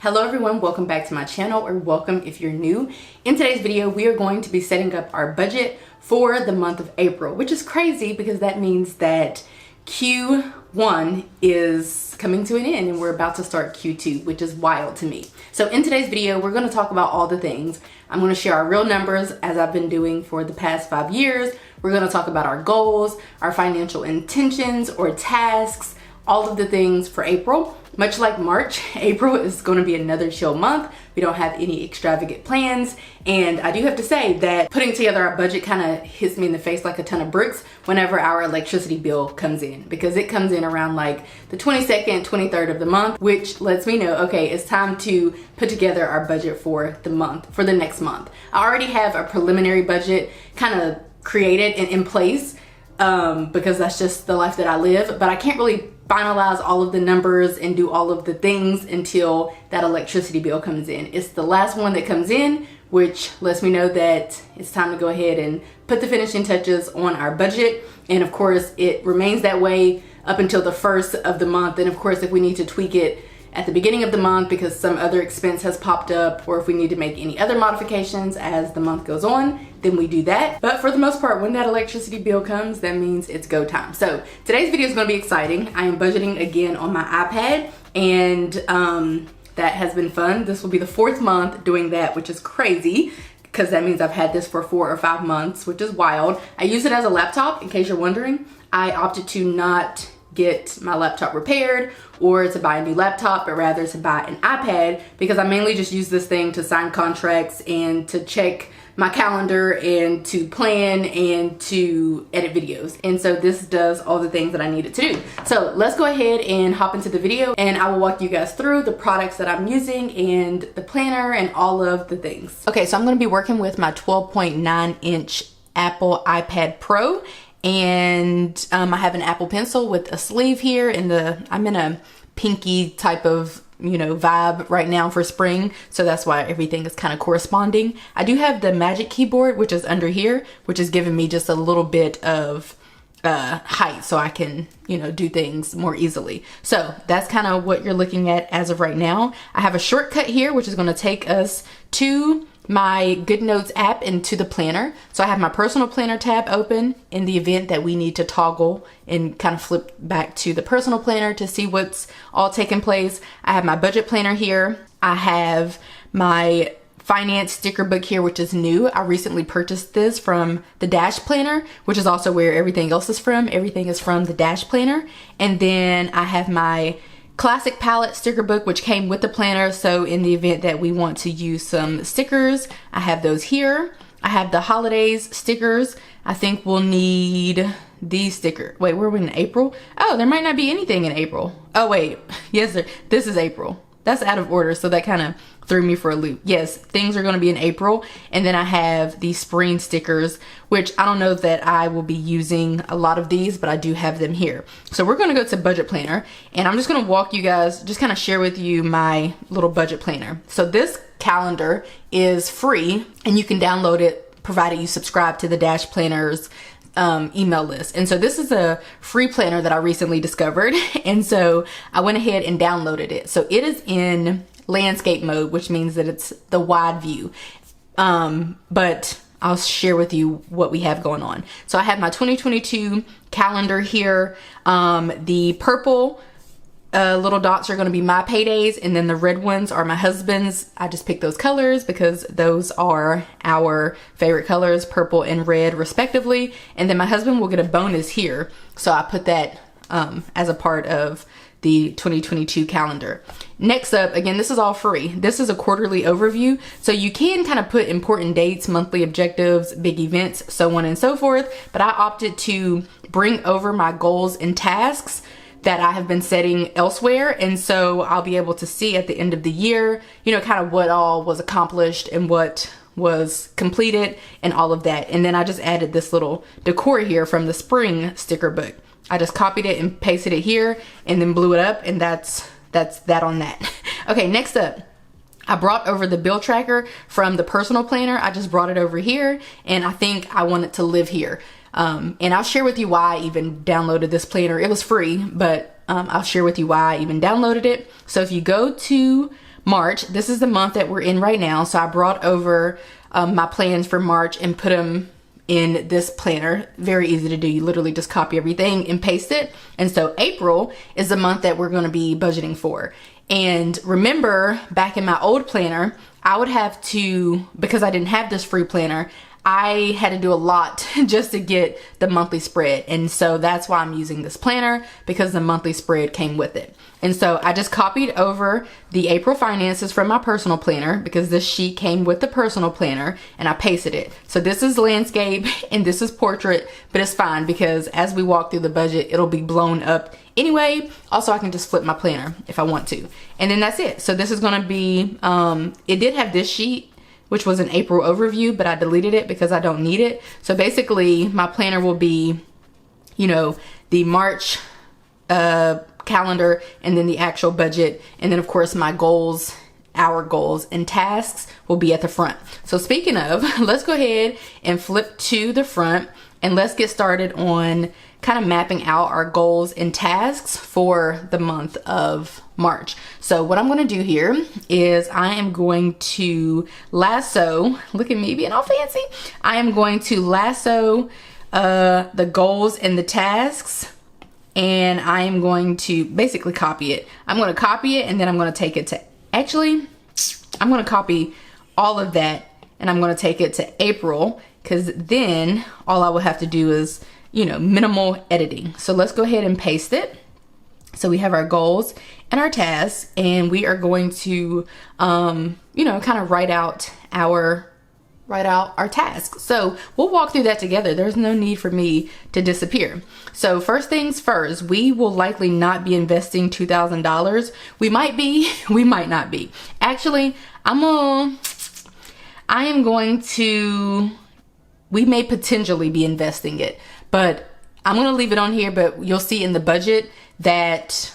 Hello everyone, welcome back to my channel, or welcome if you're new. In today's video, we are going to be setting up our budget for the month of April, which is crazy because that means that Q1 is coming to an end and we're about to start Q2, which is wild to me. So in today's video, we're going to talk about all the things. I'm going to share our real numbers as I've been doing for the past 5 years. We're going to talk about our goals, our financial intentions or tasks, all of the things for April. Much like March, April is going to be another chill month. We don't have any extravagant plans. And I do have to say that putting together our budget kind of hits me in the face like a ton of bricks whenever our electricity bill comes in, because it comes in around like the 22nd, 23rd of the month, which lets me know, okay, it's time to put together our budget for the month, for the next month. I already have a preliminary budget kind of created and in place because that's just the life that I live, but I can't really finalize all of the numbers and do all of the things until that electricity bill comes in. It's the last one that comes in, which lets me know that it's time to go ahead and put the finishing touches on our budget. And of course, it remains that way up until the first of the month. And of course, if we need to tweak it at the beginning of the month because some other expense has popped up, or if we need to make any other modifications as the month goes on, then we do that. But for the most part, when that electricity bill comes, that means it's go time. So today's video is going to be exciting. I am budgeting again on my iPad, and that has been fun. This will be the 4th month doing that, which is crazy because that means I've had this for 4 or 5 months, which is wild. I use it as a laptop, in case you're wondering. I opted to not get my laptop repaired or to buy a new laptop, but rather to buy an iPad, because I mainly just use this thing to sign contracts and to check my calendar and to plan and to edit videos. And so this does all the things that I need it to do. So let's go ahead and hop into the video, and I will walk you guys through the products that I'm using and the planner and all of the things. Okay, so I'm going to be working with my 12.9-inch Apple iPad Pro. And I have an Apple Pencil with a sleeve here, and I'm in a pinky type of, vibe right now for spring. So that's why everything is kind of corresponding. I do have the Magic Keyboard, which is under here, which is giving me just a little bit of height so I can, do things more easily. So that's kind of what you're looking at as of right now. I have a shortcut here, which is going to take us to my GoodNotes app and to the planner. So I have my personal planner tab open in the event that we need to toggle and kind of flip back to the personal planner to see what's all taking place. I have my budget planner here. I have my finance sticker book here, which is new. I recently purchased this from the Dash Planner, which is also where everything else is from. Everything is from the Dash Planner. And then I have my Classic Palette sticker book, which came with the planner. So in the event that we want to use some stickers, I have those here. I have the holidays stickers. I think we'll need these stickers. Wait, we're in April? Oh, there might not be anything in April. Oh wait, yes, this is April. That's out of order, so that kind of threw me for a loop. Yes, things are going to be in April. And then I have these spring stickers, which I don't know that I will be using a lot of these, but I do have them here. So we're going to go to budget planner, and I'm just going to walk you guys, just kind of share with you my little budget planner. So this calendar is free, and you can download it provided you subscribe to the Dash Planner's email list. And so this is a free planner that I recently discovered, and so I went ahead and downloaded it. So it is in landscape mode, which means that it's the wide view, but I'll share with you what we have going on. So I have my 2022 calendar here. The purple little dots are going to be my paydays, and then the red ones are my husband's. I just picked those colors because those are our favorite colors, purple and red respectively. And then my husband will get a bonus here, so I put that as a part of the 2022 calendar. Next up, again, this is all free. This is a quarterly overview, so you can kind of put important dates, monthly objectives, big events, so on and so forth. But I opted to bring over my goals and tasks that I have been setting elsewhere, and so I'll be able to see at the end of the year, kind of what all was accomplished and what was completed and all of that. And then I just added this little decor here from the spring sticker book. I just copied it and pasted it here and then blew it up, and that's that on that. Okay, next up, I brought over the bill tracker from the personal planner. I just brought it over here, and I think I want it to live here. And I'll share with you why I even downloaded this planner. It was free, but I'll share with you why I even downloaded it. So if you go to March. This is the month that we're in right now. So I brought over my plans for March and put them in this planner. Very easy to do. You literally just copy everything and paste it. And so April is the month that we're going to be budgeting for. And remember, back in my old planner, I would have to, because I didn't have this free planner, I had to do a lot just to get the monthly spread. And so that's why I'm using this planner, because the monthly spread came with it. And so I just copied over the April finances from my personal planner, because this sheet came with the personal planner, and I pasted it. So this is landscape and this is portrait, but it's fine because as we walk through the budget, it'll be blown up anyway. Also, I can just flip my planner if I want to. And then that's it. So this is gonna be, it did have this sheet, which was an April overview, but I deleted it because I don't need it. So basically my planner will be, you know, the March calendar, and then the actual budget. And then of course my goals, our goals and tasks will be at the front. So speaking of, let's go ahead and flip to the front and let's get started on kind of mapping out our goals and tasks for the month of March. So what I'm going to do here is I am going to lasso, look at me being all fancy. I am going to lasso the goals and the tasks, and I am going to basically copy it. I'm going to copy it, and then I'm going to take it to, actually, I'm going to copy all of that and I'm going to take it to April, because then all I will have to do is, you know, minimal editing. So let's go ahead and paste it. So we have our goals and our tasks, and we are going to, you know, kind of write out our tasks. So we'll walk through that together. There's no need for me to disappear. So first things first, we will likely not be investing $2,000. We might be, we might not be. Actually, I am going to, we may potentially be investing it, but I'm going to leave it on here, but you'll see in the budget that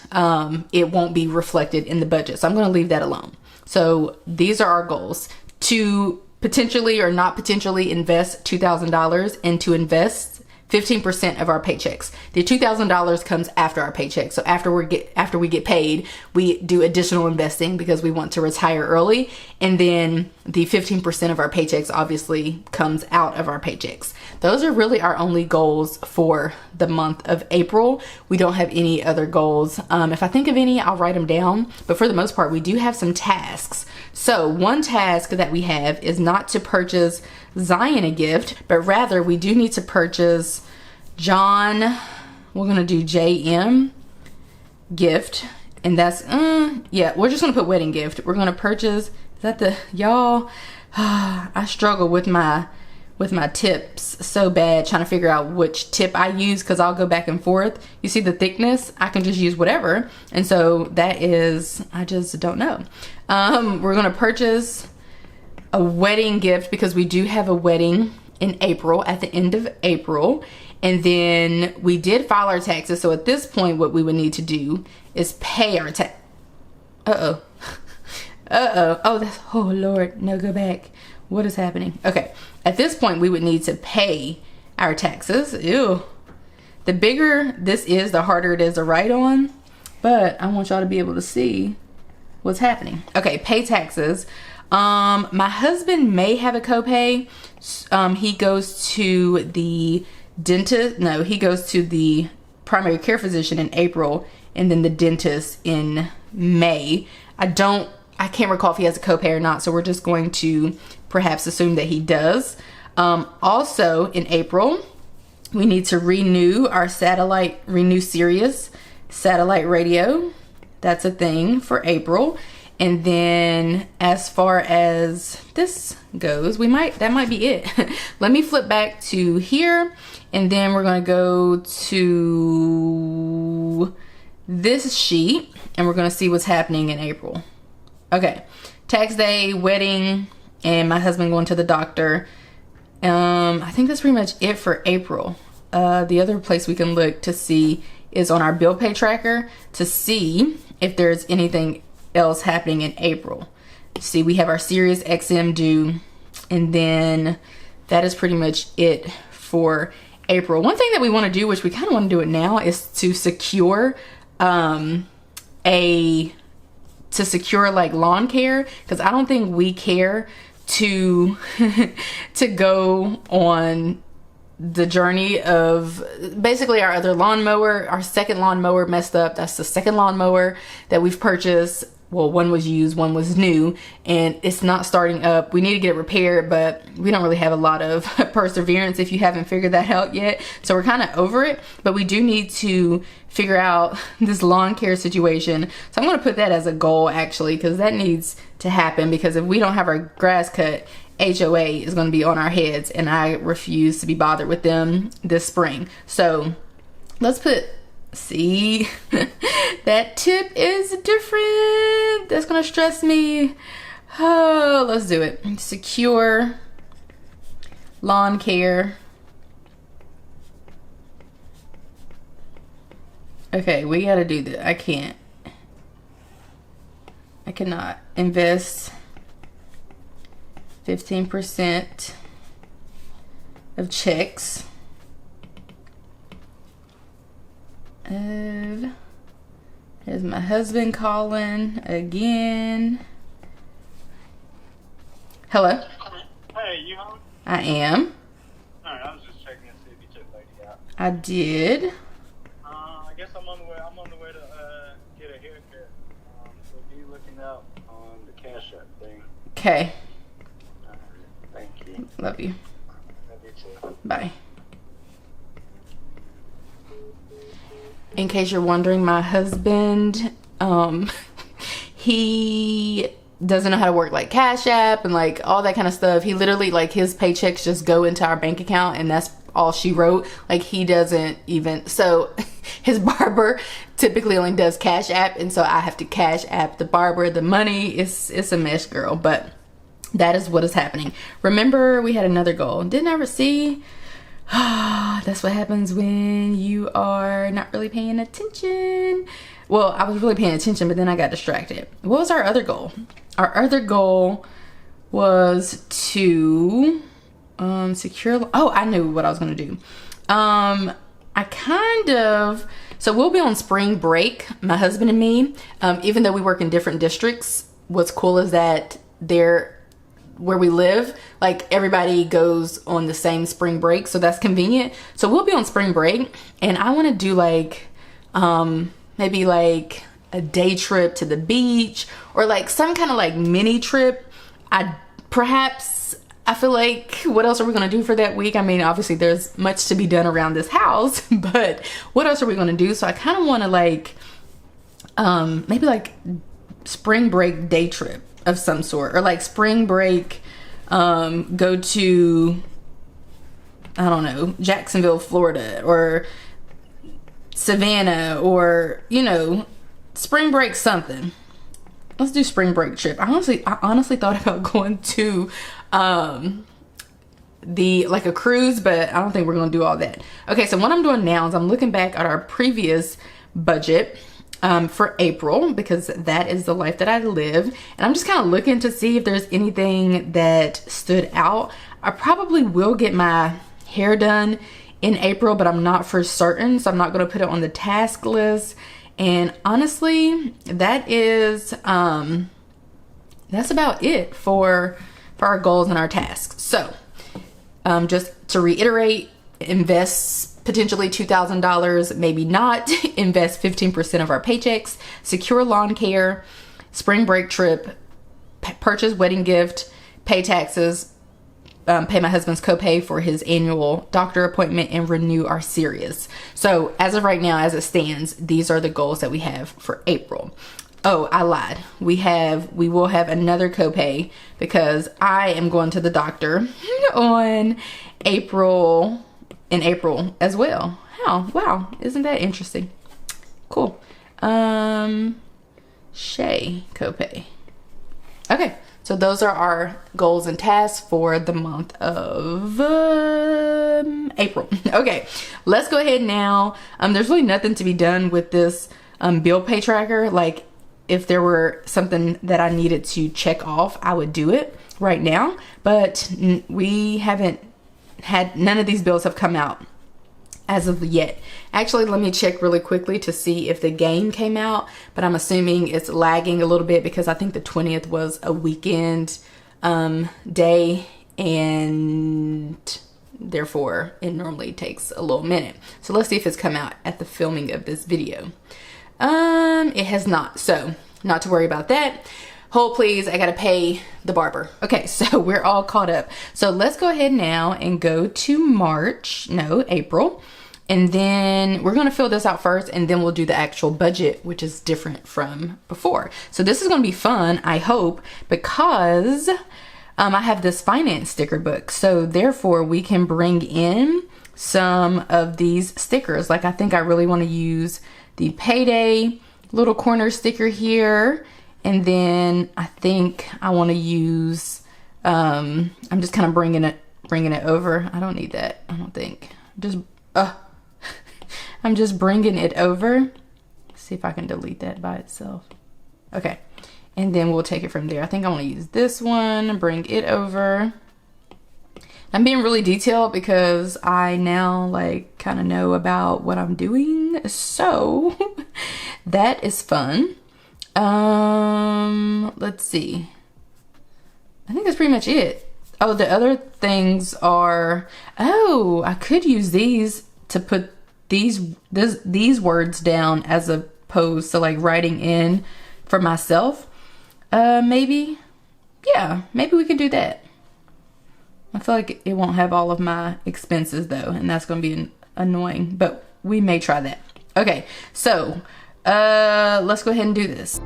it won't be reflected in the budget. So I'm going to leave that alone. So these are our goals: to potentially or not potentially invest $2,000, and to invest 15% of our paychecks. The $2,000 comes after our paycheck. So after we get paid, we do additional investing because we want to retire early. And then the 15% of our paychecks obviously comes out of our paychecks. Those are really our only goals for the month of April. We don't have any other goals. If I think of any, I'll write them down. But for the most part, we do have some tasks. So one task that we have is not to purchase Zion a gift, but rather we do need to purchase John, we're gonna do JM gift, and that's yeah, we're just gonna put wedding gift. We're gonna purchase, is that the, y'all, I struggle with my tips so bad trying to figure out which tip I use, because I'll go back and forth. You see the thickness, I can just use whatever, and so that is, I just don't know. We're gonna purchase a wedding gift because we do have a wedding in April, at the end of April. And then we did file our taxes. So at this point, what we would need to do is pay our tax. Uh-oh. Uh-oh. Oh, that's, oh Lord, no, go back. What is happening? Okay. At this point, we would need to pay our taxes. Ew. The bigger this is, the harder it is to write on. But I want y'all to be able to see what's happening. Okay, pay taxes. My husband may have a copay. He goes to the dentist. No, he goes to the primary care physician in April, and then the dentist in May. I can't recall if he has a copay or not, so we're just going to perhaps assume that he does. Also in April, we need to renew our renew Sirius satellite radio. That's a thing for April. And then as far as this goes, that might be it. Let me flip back to here, and then we're gonna go to this sheet, and we're gonna see what's happening in April. Okay, tax day, wedding, and my husband going to the doctor. I think that's pretty much it for April. The other place we can look to see is on our bill pay tracker to see if there's anything else happening in April. See, we have our Sirius XM due, and then that is pretty much it for April. One thing that we want to do, which we kind of want to do it now, is to secure a to secure like lawn care, because I don't think we care to to go on the journey of basically our other lawnmower. Our second lawnmower messed up. That's the second lawnmower that we've purchased. Well, one was used, one was new, and it's not starting up. We need to get it repaired, but we don't really have a lot of perseverance if you haven't figured that out yet. So we're kind of over it, but we do need to figure out this lawn care situation. So I'm going to put that as a goal, actually, because that needs to happen, because if we don't have our grass cut, HOA is going to be on our heads, and I refuse to be bothered with them this spring. So let's put, see, that tip is different. That's gonna stress me. Oh, let's do it. Secure lawn care. Okay, we gotta do this. I cannot invest 15% of checks of, here's my husband calling again. Hello? Hey, you home? I am. Alright, I was just checking to see if you took Lady out. I did. I guess I'm on the way to get a haircut. So be looking out on the Cash App thing. Okay. Alright, thank you. Love you. Love you too. Bye. In case you're wondering, my husband, he doesn't know how to work like Cash App and like all that kind of stuff. He literally, like, his paychecks just go into our bank account, and that's all she wrote. Like, he doesn't even, so his barber typically only does Cash App, and so I have to Cash App the barber the money. It's a mess, girl, but that is what is happening. Remember, we had another goal. Didn't ever see. That's what happens when you are not really paying attention. Well, I was really paying attention, but then I got distracted. What was our other goal? Our other goal was to secure. Oh, I knew what I was gonna do. So we'll be on spring break, my husband and me. Even though we work in different districts, what's cool is that where we live, like, everybody goes on the same spring break, so that's convenient. So we'll be on spring break, and I want to do like maybe like a day trip to the beach, or like some kind of like mini trip. I feel like, what else are we gonna do for that week? I mean, obviously there's much to be done around this house, but what else are we gonna do? So I kind of want to like maybe like spring break day trip of some sort, or like spring break go to, I don't know, Jacksonville, Florida, or Savannah, or, you know, spring break something. Let's do spring break trip. I honestly thought about going to like a cruise, but I don't think we're gonna do all that. Okay, so what I'm doing now is I'm looking back at our previous budget for April, because that is the life that I live, and I'm just kind of looking to see if there's anything that stood out. I probably will get my hair done in April, but I'm not for certain, so I'm not going to put it on the task list. And honestly, that is that's about it for our goals and our tasks. So just to reiterate, invest potentially $2,000, maybe not. Invest 15% of our paychecks, secure lawn care, spring break trip, purchase wedding gift, pay taxes, pay my husband's copay for his annual doctor appointment, and renew our Sirius. So as of right now, as it stands, these are the goals that we have for April. Oh, I lied. We will have another copay, because I am going to the doctor in April as well. Oh, wow. Isn't that interesting? Cool. Shay copay. Okay. So those are our goals and tasks for the month of April. Okay, let's go ahead now. There's really nothing to be done with this bill pay tracker. Like, if there were something that I needed to check off, I would do it right now. But we haven't had, none of these bills have come out as of yet. Actually, let me check really quickly to see if the game came out, but I'm assuming it's lagging a little bit because I think the 20th was a weekend day, and therefore it normally takes a little minute. So let's see if it's come out at the filming of this video. It has not, so not to worry about that. Hold please, I gotta pay the barber. Okay, so we're all caught up. So let's go ahead now and go to April. And then we're gonna fill this out first, and then we'll do the actual budget, which is different from before. So this is gonna be fun, I hope, because I have this finance sticker book. So therefore we can bring in some of these stickers. Like I think I really wanna use the payday little corner sticker here. And then I think I want to use, I'm just kind of bringing it over. I don't need that. I don't think. I'm just bringing it over. Let's see if I can delete that by itself. Okay. And then we'll take it from there. I think I want to use this one, bring it over. I'm being really detailed because I now like kind of know about what I'm doing. So that is fun. Let's see. I think that's pretty much it. Oh, the other things are, oh, I could use these to put these words down as opposed to like writing in for myself. Maybe. Yeah, maybe we could do that. I feel like it won't have all of my expenses though, and that's going to be annoying, but we may try that. Okay, so let's go ahead and do this.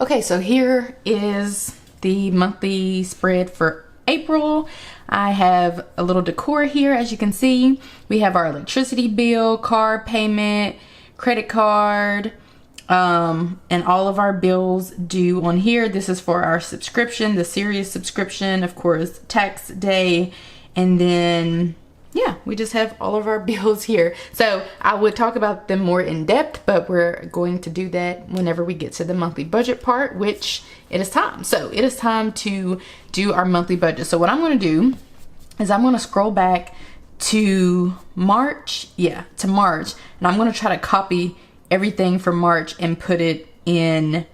Okay, so here is the monthly spread for April. I have a little decor here, as you can see. We have our electricity bill, car payment, credit card, and all of our bills due on here. This is for our subscription, the Sirius subscription, of course, tax day, and then yeah, we just have all of our bills here. So I would talk about them more in depth, but we're going to do that whenever we get to the monthly budget part, which it is time. So it is time to do our monthly budget. So what I'm going to do is I'm going to scroll back to March. Yeah, to March. And I'm going to try to copy everything from March and put it in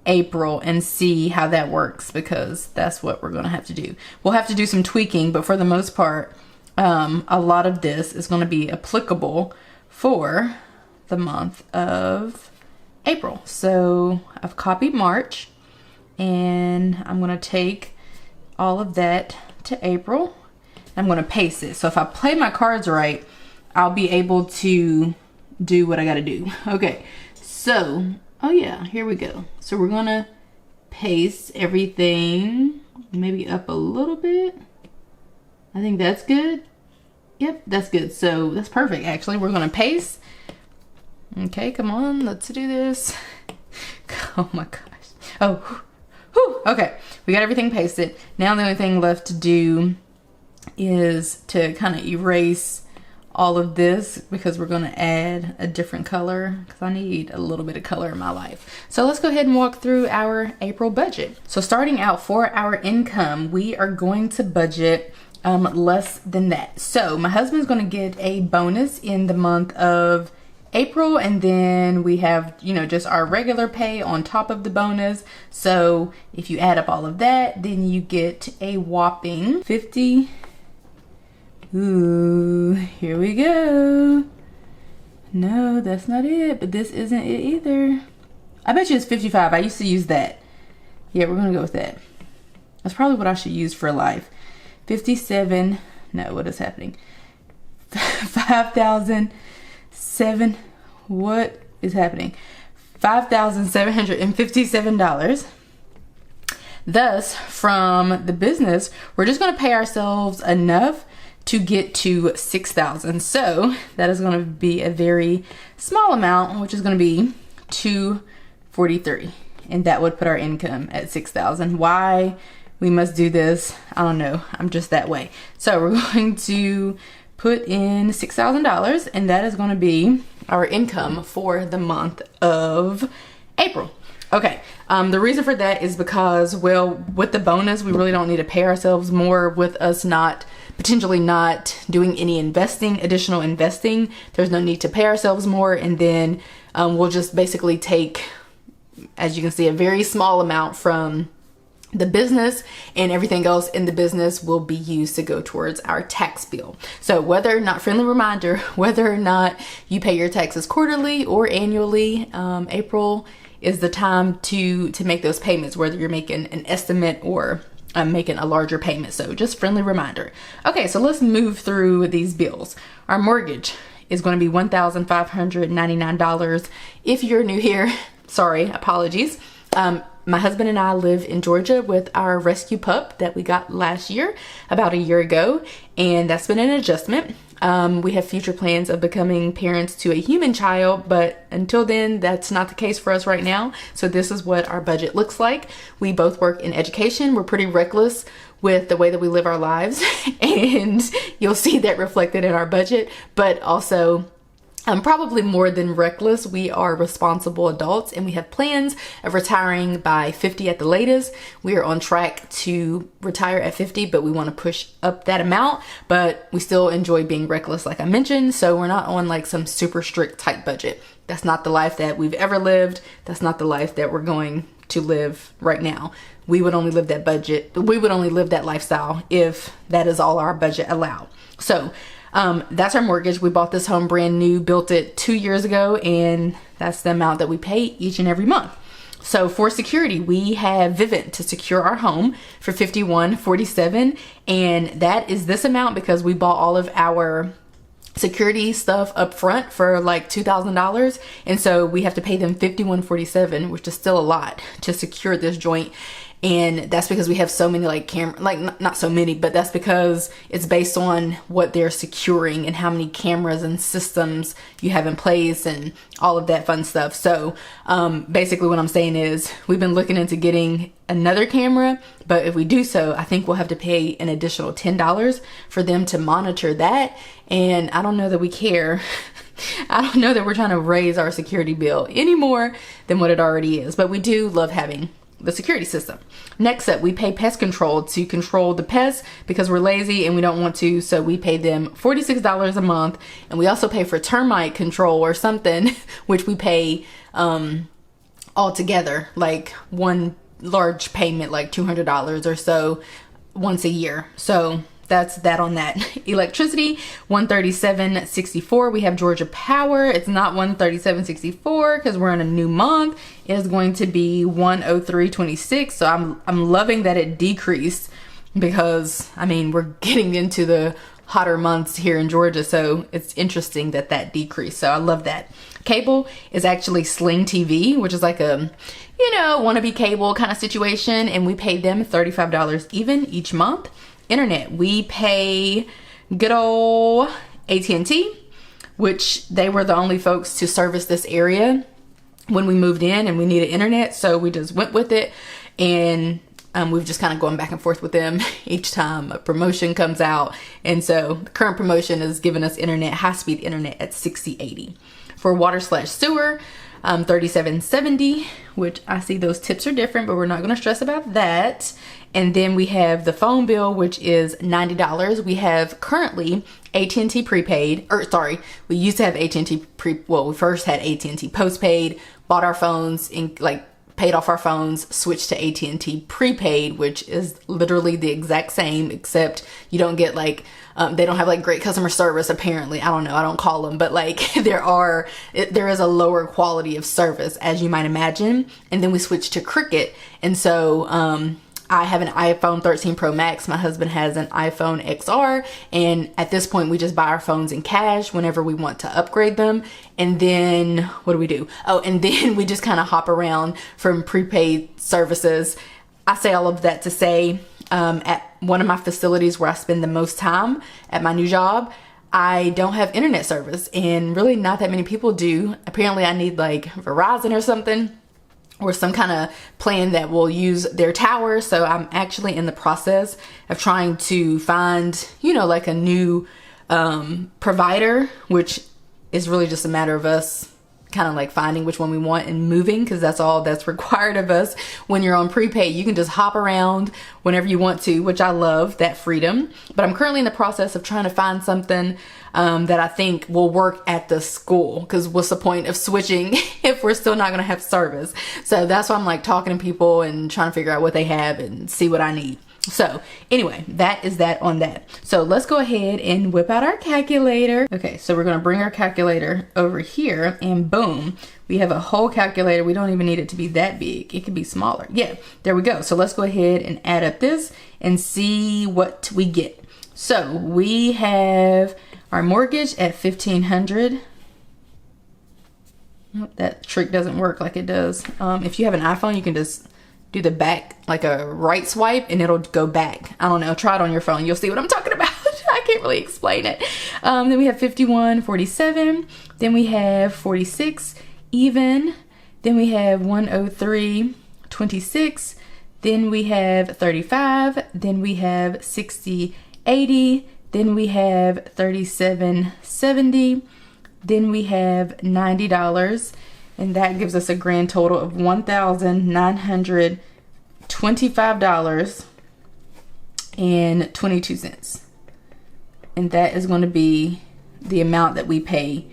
April and see how that works, because that's what we're going to have to do. We'll have to do some tweaking, but for the most part, a lot of this is going to be applicable for the month of April. So I've copied March, and I'm going to take all of that to April. I'm going to paste it. So if I play my cards right, I'll be able to do what I got to do. Okay, so oh yeah, here we go. So we're going to paste everything maybe up a little bit. I think that's good. Yep, that's good. So that's perfect, actually. We're going to paste. Okay, come on. Let's do this. Oh my gosh. Oh, whew. Okay. We got everything pasted. Now the only thing left to do is to kind of erase all of this, because we're going to add a different color, because I need a little bit of color in my life. So let's go ahead and walk through our April budget. So starting out, for our income, we are going to budget less than that. So my husband's going to get a bonus in the month of April, and then we have, you know, just our regular pay on top of the bonus. So if you add up all of that, then you get a whopping 50. Ooh, here we go. No, that's not it, but this isn't it either. I bet you it's 55. I used to use that. Yeah, we're gonna go with that. That's probably what I should use for life. 57. No, what is happening? 5,007. What is happening? $5,757. Thus, from the business, we're just going to pay ourselves enough to get to 6,000. So that is going to be a very small amount, which is going to be 243, and that would put our income at 6,000. Why we must do this, I don't know. I'm just that way. So we're going to put in $6,000, and that is going to be our income for the month of April. Okay, the reason for that is because, well, with the bonus, we really don't need to pay ourselves more. With us potentially not doing any additional investing, there's no need to pay ourselves more. And then we'll just basically take, as you can see, a very small amount from the business, and everything else in the business will be used to go towards our tax bill. So whether or not, friendly reminder, whether or not you pay your taxes quarterly or annually, April is the time to make those payments, whether you're making an estimate or making a larger payment. So just friendly reminder. Okay, so let's move through these bills. Our mortgage is going to be $1,599. If you're new here, sorry, apologies. My husband and I live in Georgia with our rescue pup that we got last year, about a year ago, and that's been an adjustment. We have future plans of becoming parents to a human child, but until then, that's not the case for us right now. So this is what our budget looks like. We both work in education. We're pretty reckless with the way that we live our lives, and you'll see that reflected in our budget, but also probably more than reckless, we are responsible adults, and we have plans of retiring by 50 at the latest. We are on track to retire at 50, but we want to push up that amount, but we still enjoy being reckless, like I mentioned. So we're not on like some super strict tight budget. That's not the life that we've ever lived. That's not the life that we're going to live right now. We would only live that budget. We would only live that lifestyle if that is all our budget allowed. So that's our mortgage. We bought this home brand new, built it 2 years ago, and that's the amount that we pay each and every month. So for security, we have Vivint to secure our home for $51.47, and that is this amount because we bought all of our security stuff up front for like $2,000, and so we have to pay them $51.47, which is still a lot to secure this joint. And that's because we have so many like not so many, but that's because it's based on what they're securing and how many cameras and systems you have in place and all of that fun stuff. So basically what I'm saying is we've been looking into getting another camera, but if we do so, I think we'll have to pay an additional $10 for them to monitor that. And I don't know that we care. I don't know that we're trying to raise our security bill any more than what it already is, but we do love having the security system. Next up, we pay pest control to control the pests because we're lazy and we don't want to, so we pay them $46 a month. And we also pay for termite control or something, which we pay all together, like one large payment, like $200 or so once a year. So that's that on that. Electricity, $137.64. We have Georgia Power. It's not $137.64 because we're in a new month. It is going to be $103.26. So I'm loving that it decreased because I mean we're getting into the hotter months here in Georgia, so it's interesting that that decreased. So I love that. Cable is actually Sling TV, which is like a wannabe cable kind of situation, and we pay them $35 even each month. Internet, we pay good old AT&T, which they were the only folks to service this area when we moved in and we needed internet, so we just went with it. And we've just kind of going back and forth with them each time a promotion comes out. And so the current promotion is giving us internet, high-speed internet at $60.80. For water/sewer, $37.70, which I see those tips are different, but we're not going to stress about that. And then we have the phone bill, which is $90. We have currently AT&T prepaid, or sorry, we used to have AT&T we first had AT&T postpaid, bought our phones and paid off our phones, switched to AT&T prepaid, which is literally the exact same, except you don't get they don't have great customer service apparently. I don't know, I don't call them, but there is a lower quality of service, as you might imagine. And then we switched to Cricket, and so I have an iPhone 13 Pro Max. My husband has an iPhone XR. And at this point, we just buy our phones in cash whenever we want to upgrade them. And then what do we do? Oh, and then we just kind of hop around from prepaid services. I say all of that to say, at one of my facilities where I spend the most time at my new job, I don't have internet service, and really not that many people do. Apparently I need Verizon or something, or some kind of plan that will use their tower. So I'm actually in the process of trying to find, a new provider, which is really just a matter of us kind of finding which one we want and moving, because that's all that's required of us. When you're on prepaid, you can just hop around whenever you want to, which I love that freedom. But I'm currently in the process of trying to find something that I think will work at the school, because what's the point of switching if we're still not going to have service? So that's why I'm talking to people and trying to figure out what they have and see what I need. So anyway, that is that on that. So let's go ahead and whip out our calculator. Okay, so we're going to bring our calculator over here, and boom, we have a whole calculator. We don't even need it to be that big. It could be smaller. Yeah, there we go. So let's go ahead and add up this and see what we get. So we have our mortgage at $1,500. Nope, that trick doesn't work like it does. If you have an iPhone, you can just do the back, a right swipe, and it'll go back. I don't know, try it on your phone. You'll see what I'm talking about. I can't really explain it. Then we have 51.47. Then we have 46 even. Then we have 103.26. Then we have 35. Then we have 60.80. Then we have 37.70. Then we have $90. And that gives us a grand total of $1,925.22. And that is going to be the amount that we pay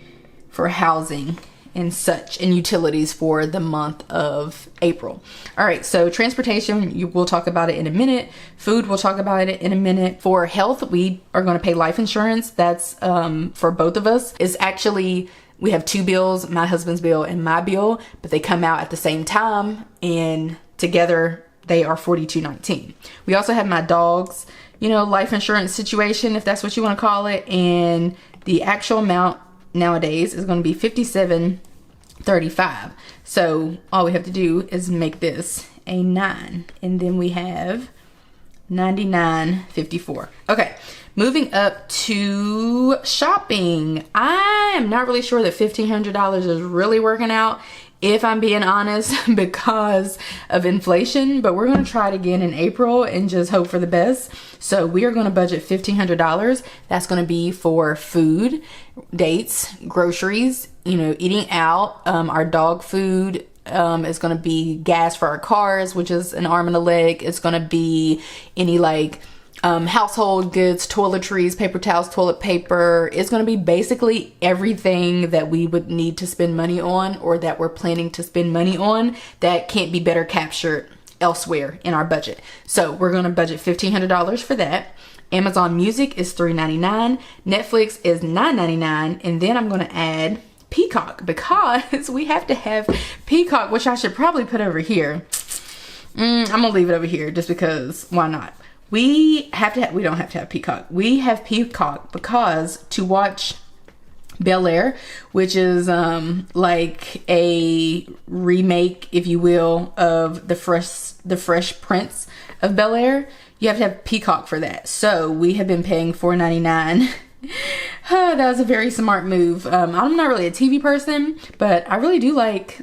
for housing and such and utilities for the month of April. All right, so transportation, we'll talk about it in a minute. Food, we'll talk about it in a minute. For health, we are going to pay life insurance. That's for both of us. It's actually, we have two bills, my husband's bill and my bill, but they come out at the same time, and together they are $42.19. We also have my dog's, life insurance situation, if that's what you want to call it, and the actual amount nowadays is going to be $57.35. So all we have to do is make this a 9, and then we have $99.54. Okay, moving up to shopping. I am not really sure that $1,500 is really working out, if I'm being honest, because of inflation, but we're going to try it again in April and just hope for the best. So we are going to budget $1,500. That's going to be for food, dates, groceries, you know, eating out, our dog food. It's going to be gas for our cars, which is an arm and a leg. It's going to be any like household goods, toiletries, paper towels, toilet paper. It's going to be basically everything that we would need to spend money on, or that we're planning to spend money on, that can't be better captured elsewhere in our budget. So we're going to budget $1,500 for that. Amazon Music is $3.99. Netflix is $9.99. And then I'm going to add Peacock, because we have to have Peacock, which I should probably put over here. I'm going to leave it over here just because why not? We don't have to have Peacock. We have Peacock because to watch Bel-Air, which is like a remake, if you will, of the Fresh Prince of Bel-Air, you have to have Peacock for that. So we have been paying $4.99. That was a very smart move. I'm not really a TV person, but I really do like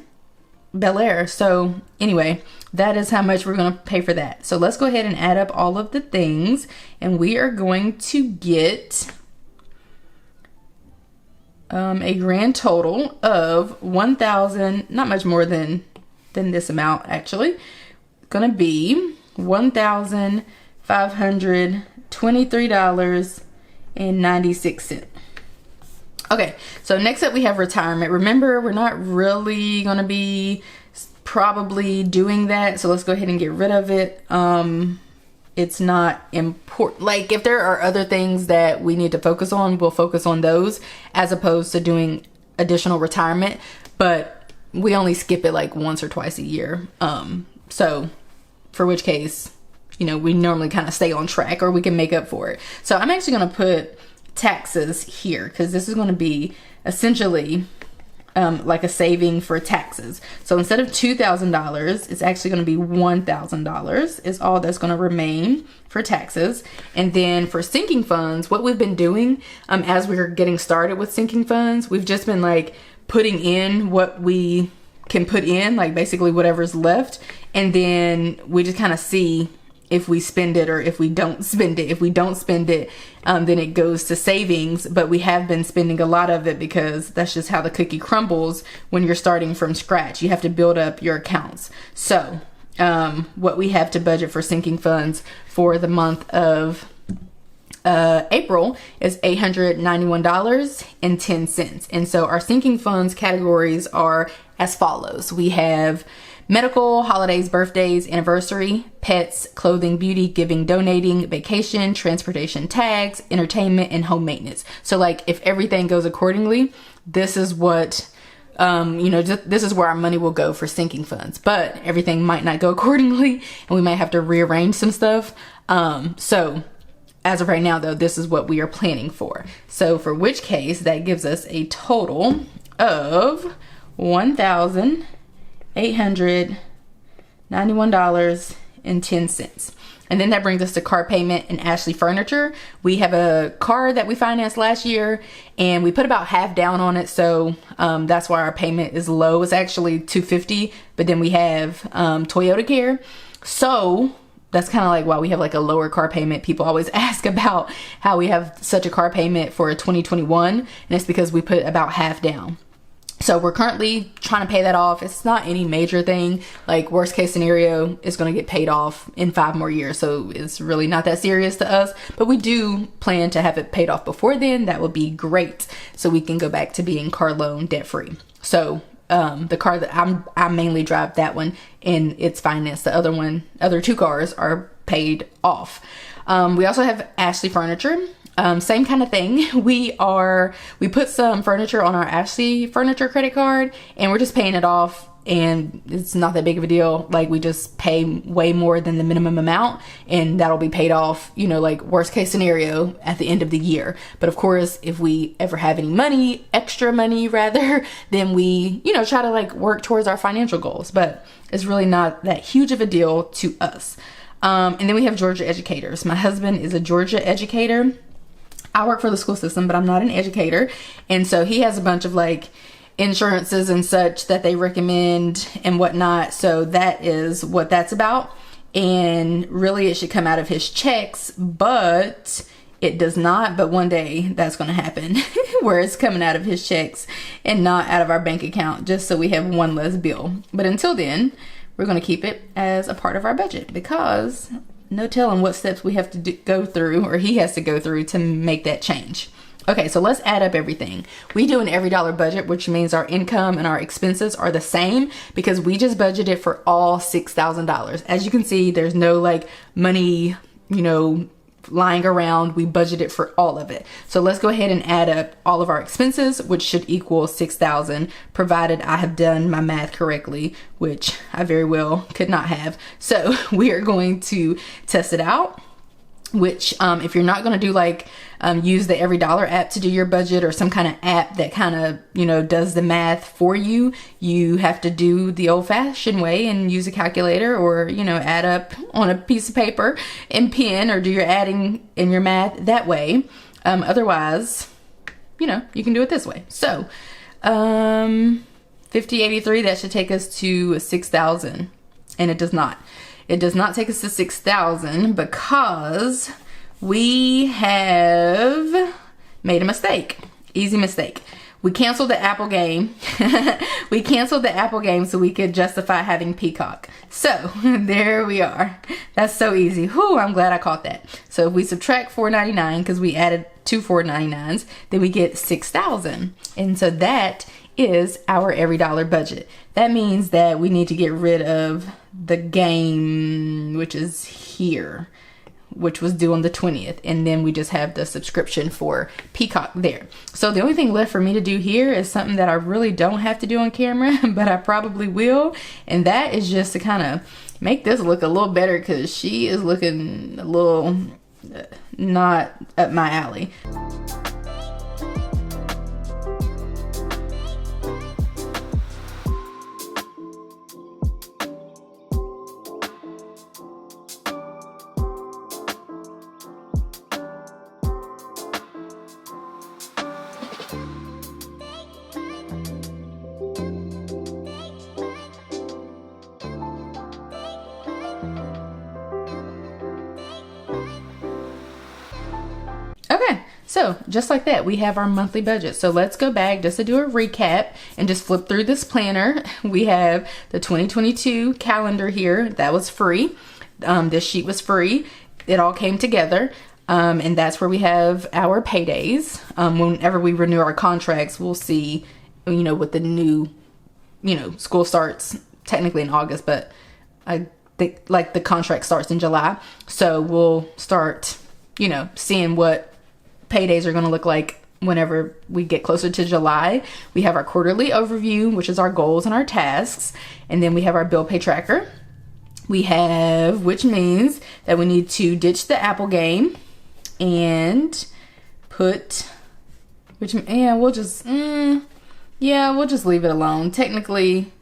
Bel-Air. So anyway, that is how much we're going to pay for that. So let's go ahead and add up all of the things, and we are going to get a grand total of 1,000, not much more than this amount actually. Going to be $1,523.96. Okay, so next up we have retirement. Remember, we're not really going to be probably doing that, so let's go ahead and get rid of it. It's not important. Like, if there are other things that we need to focus on, we'll focus on those as opposed to doing additional retirement, but we only skip it like once or twice a year. So for which case, you know, we normally kind of stay on track, or we can make up for it. So I'm actually going to put taxes here, because this is going to be essentially like a saving for taxes. So instead of $2,000, it's actually going to be $1,000 is all that's going to remain for taxes. And then for sinking funds, what we've been doing as we're getting started with sinking funds, we've just been like putting in what we can put in, like basically whatever's left, and then we just kind of see if we spend it or if we don't spend it. If we don't spend it, then it goes to savings, but we have been spending a lot of it because that's just how the cookie crumbles when you're starting from scratch. You have to build up your accounts. So what we have to budget for sinking funds for the month of April is $891.10. And so our sinking funds categories are as follows. We have medical, holidays, birthdays, anniversary, pets, clothing, beauty, giving, donating, vacation, transportation, tags, entertainment, and home maintenance. So like if everything goes accordingly, this is what, this is where our money will go for sinking funds. But everything might not go accordingly, and we might have to rearrange some stuff. So as of right now, though, this is what we are planning for. So for which case, that gives us a total of $1,891.10. And then that brings us to car payment and Ashley Furniture. We have a car that we financed last year, and we put about half down on it. So that's why our payment is low. It's actually $250, but then we have Toyota Care. So that's kind of like why we have like a lower car payment. People always ask about how we have such a car payment for 2021, and it's because we put about half down. So we're currently trying to pay that off. It's not any major thing. Like worst case scenario, it's going to get paid off in 5 more years. So it's really not that serious to us, but we do plan to have it paid off before then. That would be great. So we can go back to being car loan debt free. So the car that I mainly drive, that one, and it's financed. The other 2 cars are paid off. We also have Ashley Furniture. Same kind of thing. We put some furniture on our Ashley Furniture credit card, and we're just paying it off and it's not that big of a deal. Like, we just pay way more than the minimum amount, and that'll be paid off, you know, like worst case scenario at the end of the year. But of course, if we ever have any money, extra money rather, then we, you know, try to like work towards our financial goals. But it's really not that huge of a deal to us. And then we have Georgia educators. My husband is a Georgia educator. I work for the school system, but I'm not an educator. And so he has a bunch of like insurances and such that they recommend and whatnot. So that is what that's about. And really it should come out of his checks, but it does not. But one day that's going to happen where it's coming out of his checks and not out of our bank account, just so we have one less bill. But until then, we're going to keep it as a part of our budget, because no telling what steps we have to go through, or he has to go through, to make that change. Okay, so let's add up everything. We do an every dollar budget, which means our income and our expenses are the same, because we just budgeted for all $6,000. As you can see, there's no like money, you know, lying around. We budgeted for all of it. So let's go ahead and add up all of our expenses, which should equal 6,000, provided I have done my math correctly, which I very well could not have. So we are going to test it out, which if you're not going to do like use the Every Dollar app to do your budget, or some kind of app that kind of, you know, does the math for you, you have to do the old-fashioned way and use a calculator, or, you know, add up on a piece of paper and pen, or do your adding and your math that way. Otherwise, you know, you can do it this way. So 5083, that should take us to 6,000, and it does not. It does not take us to 6,000 because we have made a mistake. Easy mistake. We canceled the Apple game. We canceled the Apple game so we could justify having Peacock. So there we are. That's so easy. Whew, I'm glad I caught that. So if we subtract $4.99, because we added two $4.99s, then we get 6,000. And so that is our every dollar budget. That means that we need to get rid of the game, which is here, which was due on the 20th. And then we just have the subscription for Peacock there. So the only thing left for me to do here is something that I really don't have to do on camera, but I probably will. And that is just to kind of make this look a little better, because she is looking a little not up my alley. Okay, so just like that, we have our monthly budget. So let's go back just to do a recap and just flip through this planner. We have the 2022 calendar here. That was free. This sheet was free. It all came together. And that's where we have our paydays. Whenever we renew our contracts, we'll see, you know, what the new, you know, school starts technically in August, but I think like the contract starts in July. So we'll start, you know, seeing what paydays are going to look like whenever we get closer to July. We have our quarterly overview, which is our goals and our tasks. And then we have our bill pay tracker. We have, which means that we need to ditch the Apple game and put, which, yeah, we'll just leave it alone. Technically,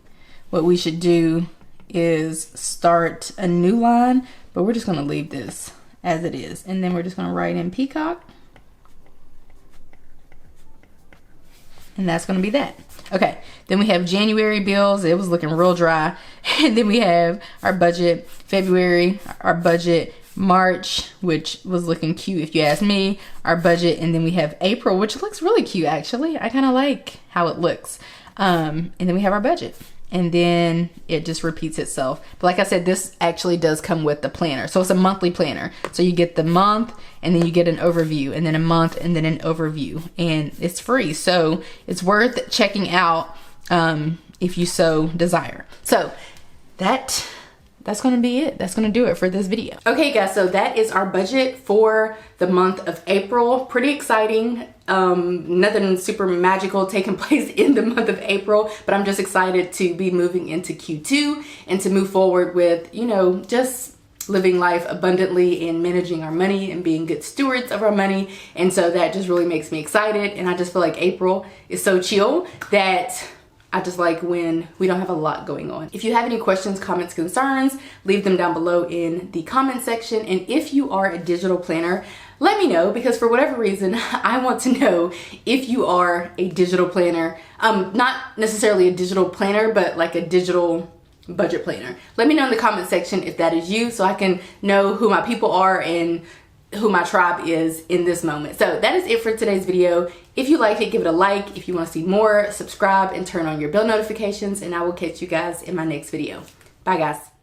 what we should do is start a new line, but we're just going to leave this as it is. And then we're just going to write in Peacock. And that's going to be that. Okay, then we have January bills. It was looking real dry. And then we have our budget, February, our budget, March, which was looking cute if you ask me, our budget. And then we have April, which looks really cute actually. I kind of like how it looks. And then we have our budget. And then it just repeats itself. But like I said, this actually does come with the planner. So it's a monthly planner. So you get the month, and then you get an overview, and then a month, and then an overview. And it's free. So it's worth checking out if you so desire. So that's that's gonna be it. That's gonna do it for this video. Okay guys, so that is our budget for the month of April. Pretty exciting. Nothing super magical taking place in the month of April, but I'm just excited to be moving into Q2 and to move forward with, you know, just living life abundantly and managing our money and being good stewards of our money. And so that just really makes me excited. And I just feel like April is so chill that I just like when we don't have a lot going on. If you have any questions, comments, concerns, leave them down below in the comment section. And if you are a digital planner, let me know, because for whatever reason, I want to know if you are a digital planner. Not necessarily a digital planner, but like a digital budget planner. Let me know in the comment section if that is you, so I can know who my people are and who my tribe is in this moment. So that is it for today's video. If you liked it, give it a like. If you want to see more, subscribe and turn on your bell notifications, and I will catch you guys in my next video. Bye guys.